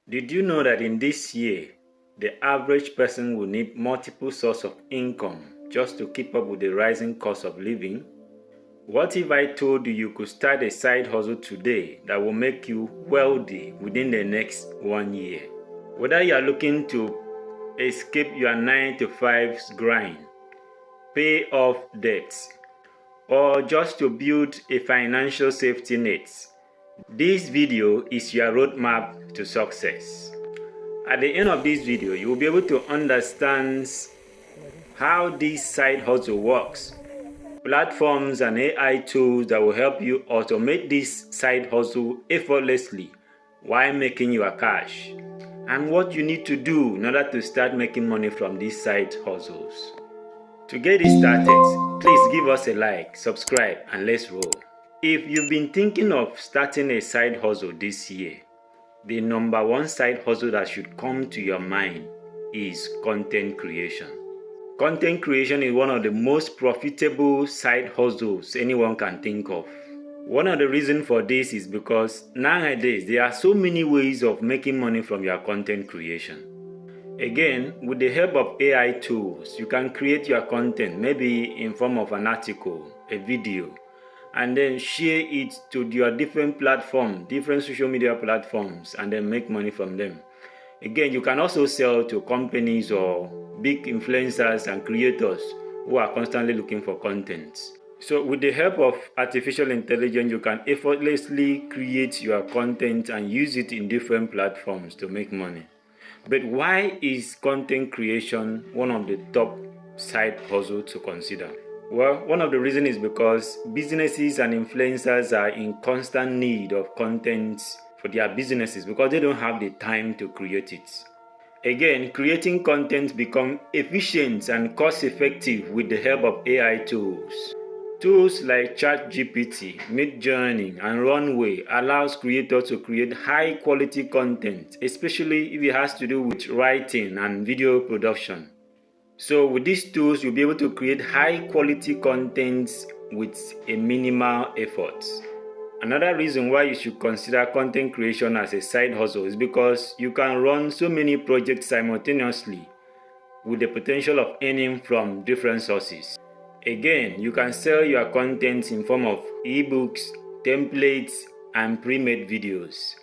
Did you know that in this year, the average person will need multiple sources of income just to keep up with the rising cost of living? What if I told you you could start a side hustle today that will make you wealthy within the next 1 year? Whether you are looking to escape your 9 to 5 grind, pay off debts, or just to build a financial safety net, this video is your roadmap to success. At the end of this video, you will be able to understand how this side hustle works, platforms and AI tools that will help you automate this side hustle effortlessly while making your cash, and what you need to do in order to start making money from these side hustles. To get it started, please give us a like, subscribe, and let's roll. If you've been thinking of starting a side hustle this year, the number one side hustle that should come to your mind is content creation. Content creation is one of the most profitable side hustles anyone can think of. One of the reasons for this is because nowadays there are so many ways of making money from your content creation. Again, with the help of AI tools, you can create your content maybe in form of an article, a video, and then share it to your different platforms, different social media platforms, and then make money from them. Again, you can also sell to companies or big influencers and creators who are constantly looking for content. So with the help of artificial intelligence, you can effortlessly create your content and use it in different platforms to make money. But why is content creation one of the top side hustles to consider? Well, one of the reasons is because businesses and influencers are in constant need of content for their businesses because they don't have the time to create it. Again, creating content becomes efficient and cost-effective with the help of AI tools. Tools like ChatGPT, MidJourney, and Runway allows creators to create high-quality content, especially if it has to do with writing and video production. So with these tools, you'll be able to create high-quality content with a minimal effort. Another reason why you should consider content creation as a side hustle is because you can run so many projects simultaneously with the potential of earning from different sources. Again, you can sell your content in form of ebooks, templates, and pre-made videos.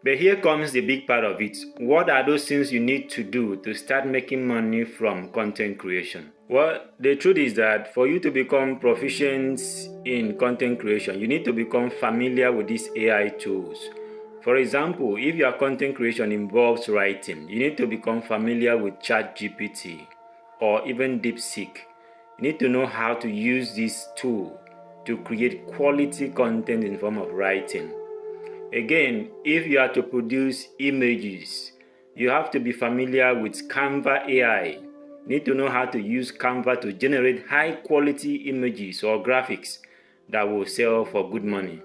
But here comes the big part of it. What are those things you need to do to start making money from content creation? Well, the truth is that for you to become proficient in content creation, you need to become familiar with these AI tools. For example, if your content creation involves writing, you need to become familiar with ChatGPT or even DeepSeek. You need to know how to use this tool to create quality content in form of writing. Again, if you are to produce images, you have to be familiar with Canva AI. You need to know how to use Canva to generate high quality images or graphics that will sell for good money.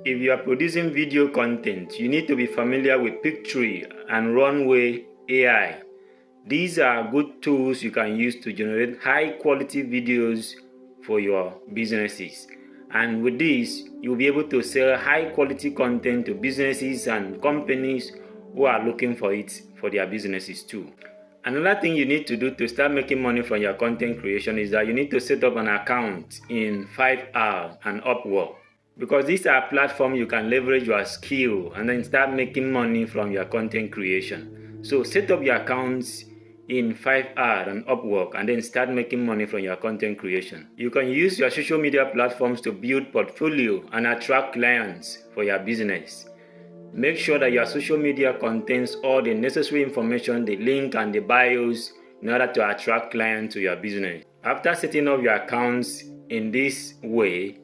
If you are producing video content, you need to be familiar with Pictory and Runway AI. These are good tools you can use to generate high quality videos for your businesses. And with this, you'll be able to sell high quality content to businesses and companies who are looking for it for their businesses too. Another thing you need to do to start making money from your content creation is that you need to set up an account in Fiverr and Upwork, because these are platforms you can leverage your skill and then start making money from your content creation. So set up your accounts in Fiverr and Upwork and then start making money from your content creation. You can use your social media platforms to build portfolio and attract clients for your business. Make sure that your social media contains all the necessary information, the link and the bios in order to attract clients to your business. After setting up your accounts in this way,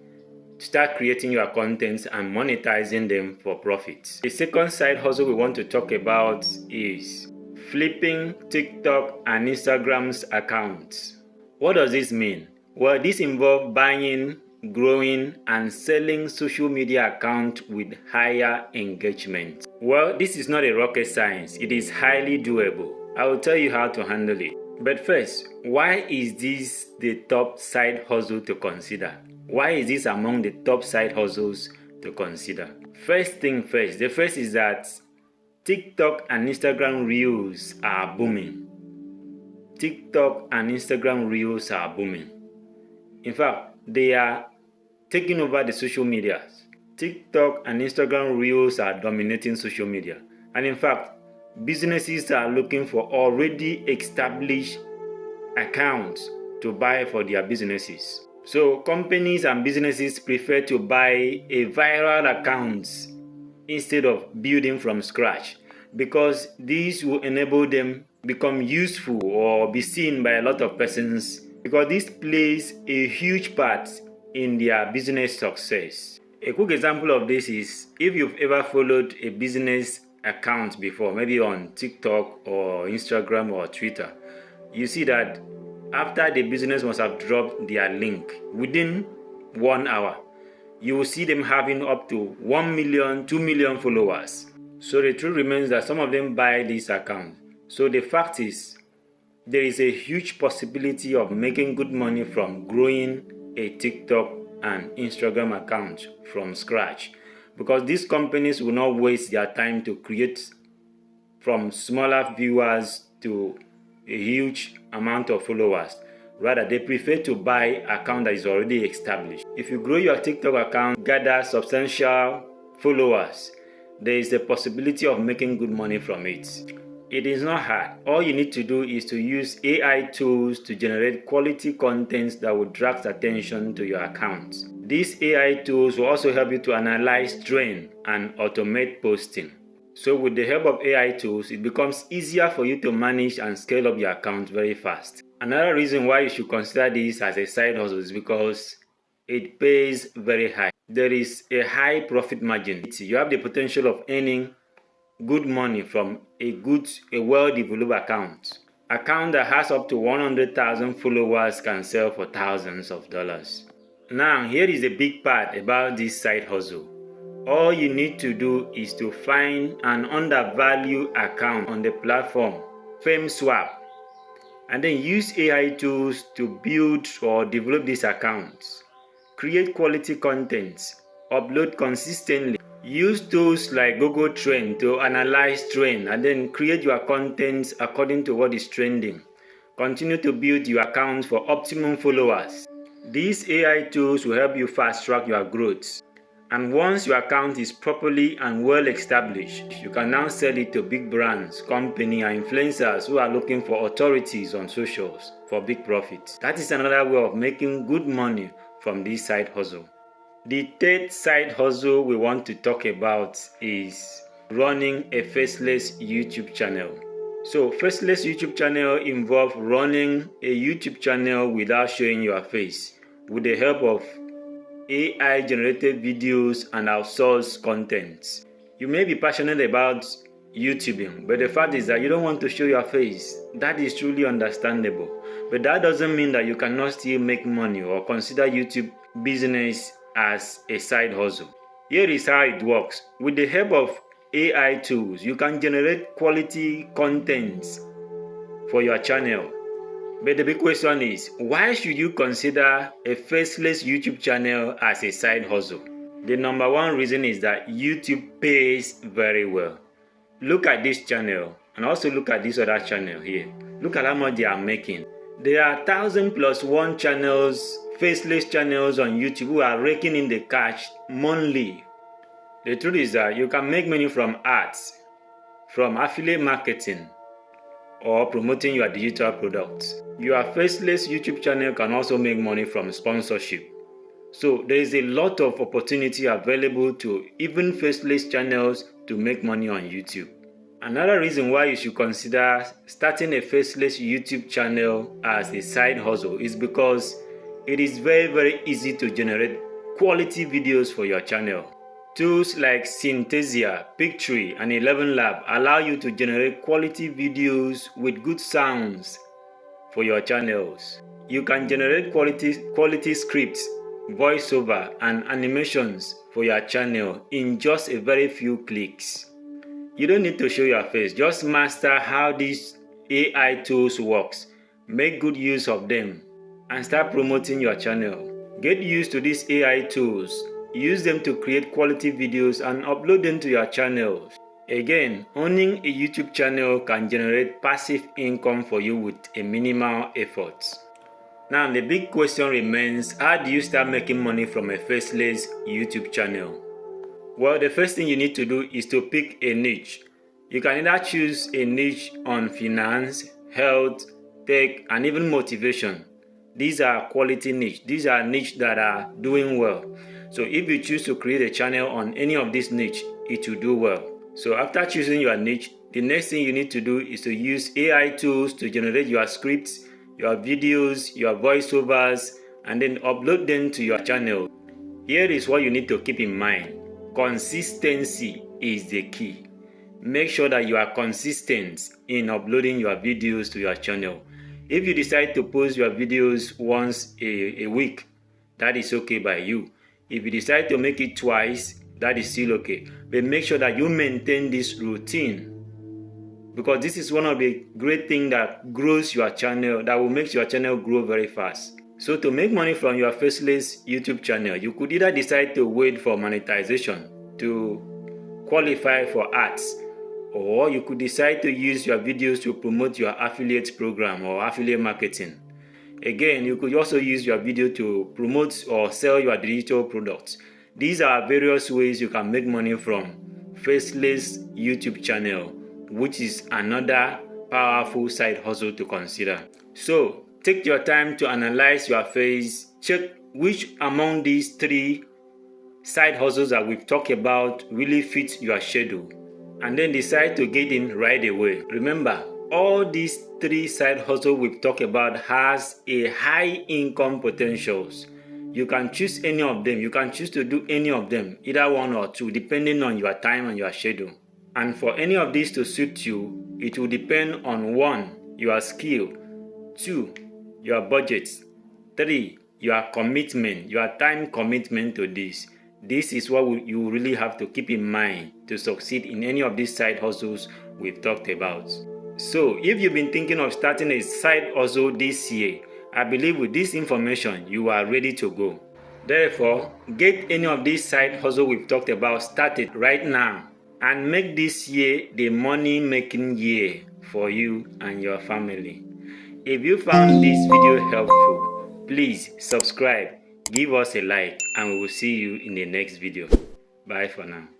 start creating your contents and monetizing them for profit. The second side hustle we want to talk about is flipping TikTok and Instagram's accounts. What does this mean? Well, this involves buying, growing, and selling social media accounts with higher engagement. Well, this is not a rocket science. It is highly doable. I will tell you how to handle it. But first, why is this the top side hustle to consider? Why is this among the top side hustles to consider? First thing first, the first is that TikTok and Instagram Reels are booming. TikTok and Instagram Reels are booming. In fact, they are taking over the social medias. TikTok and Instagram Reels are dominating social media. And in fact, businesses are looking for already established accounts to buy for their businesses. So companies and businesses prefer to buy a viral accounts instead of building from scratch, because this will enable them become useful or be seen by a lot of persons, because this plays a huge part in their business success. A quick example of this is if you've ever followed a business account before, maybe on TikTok or Instagram or Twitter, you see that after the business must have dropped their link, within 1 hour, you will see them having up to 1 million, 2 million followers. So the truth remains that some of them buy this account. So the fact is, there is a huge possibility of making good money from growing a TikTok and Instagram account from scratch, because these companies will not waste their time to create from smaller viewers to a huge amount of followers. Rather, they prefer to buy an account that is already established. If you grow your TikTok account, gather substantial followers, there is a possibility of making good money from it. It is not hard. All you need to do is to use AI tools to generate quality content that will draw attention to your account. These AI tools will also help you to analyze trends and automate posting. So with the help of AI tools, it becomes easier for you to manage and scale up your account very fast. Another reason why you should consider this as a side hustle is because it pays very high. There is a high profit margin. You have the potential of earning good money from a well-developed account. Account that has up to 100,000 followers can sell for thousands of dollars. Now, here is a big part about this side hustle. All you need to do is to find an undervalued account on the platform Fameswap, and then use AI tools to build or develop these accounts. Create quality content, upload consistently. Use tools like Google Trend to analyze trend and then create your content according to what is trending. Continue to build your account for optimum followers. These AI tools will help you fast track your growth. And once your account is properly and well established, you can now sell it to big brands, companies, and influencers who are looking for authorities on socials for big profits. That is another way of making good money from this side hustle. The third side hustle we want to talk about is running a faceless YouTube channel. So faceless YouTube channel involves running a YouTube channel without showing your face with the help of AI generated videos and outsourced content. You may be passionate about YouTubing, but the fact is that you don't want to show your face. That is truly understandable. But that doesn't mean that you cannot still make money or consider YouTube business as a side hustle. Here is how it works. With the help of AI tools, you can generate quality content for your channel. But the big question is, why should you consider a faceless YouTube channel as a side hustle? The number one reason is that YouTube pays very well. Look at this channel and also look at this other channel here. Look at how much they are making. There are 1,000+1 channels, faceless channels on YouTube who are raking in the cash monthly. The truth is that you can make money from ads, from affiliate marketing, or promoting your digital products. Your faceless YouTube channel can also make money from sponsorship. So there is a lot of opportunity available to even faceless channels to make money on YouTube. Another reason why you should consider starting a faceless YouTube channel as a side hustle is because it is very easy to generate quality videos for your channel. Tools like Synthesia, Pictory, and ElevenLabs allow you to generate quality videos with good sounds for your channels. You can generate quality scripts, voiceover, and animations for your channel in just a very few clicks. You don't need to show your face, just master how these AI tools works, make good use of them, and start promoting your channel. Get used to these AI tools, use them to create quality videos and upload them to your channels. Again, owning a YouTube channel can generate passive income for you with a minimal effort. Now, the big question remains, how do you start making money from a faceless YouTube channel? Well, the first thing you need to do is to pick a niche. You can either choose a niche on finance, health, tech, and even motivation. These are quality niche. These are niche that are doing well. So if you choose to create a channel on any of these niche, it will do well. So after choosing your niche, the next thing you need to do is to use AI tools to generate your scripts, your videos, your voiceovers, and then upload them to your channel. Here is what you need to keep in mind. Consistency is the key. Make sure that you are consistent in uploading your videos to your channel. If you decide to post your videos once a week, that is okay by you. If you decide to make it twice, that is still okay. But make sure that you maintain this routine, because this is one of the great things that grows your channel, that will make your channel grow very fast. So to make money from your faceless YouTube channel, you could either decide to wait for monetization to qualify for ads, or you could decide to use your videos to promote your affiliate program or affiliate marketing. Again, you could also use your video to promote or sell your digital products. These are various ways you can make money from faceless YouTube channel, which is another powerful side hustle to consider. So take your time to analyze your face, check which among these three side hustles that we've talked about really fit your schedule, and then decide to get in right away. Remember, all these three side hustles we've talked about has a high income potentials. You can choose any of them. You can choose to do any of them, either one or two, depending on your time and your schedule. And for any of these to suit you, it will depend on 1, your skill, 2, your budget, 3, your commitment, your time commitment to this. This is what you really have to keep in mind to succeed in any of these side hustles we've talked about. So if you've been thinking of starting a side hustle this year, I believe with this information you are ready to go. Therefore, get any of these side hustles we've talked about started right now and make this year the money making year for you and your family. If you found this video helpful, please subscribe, give us a like, and we will see you in the next video. Bye for now.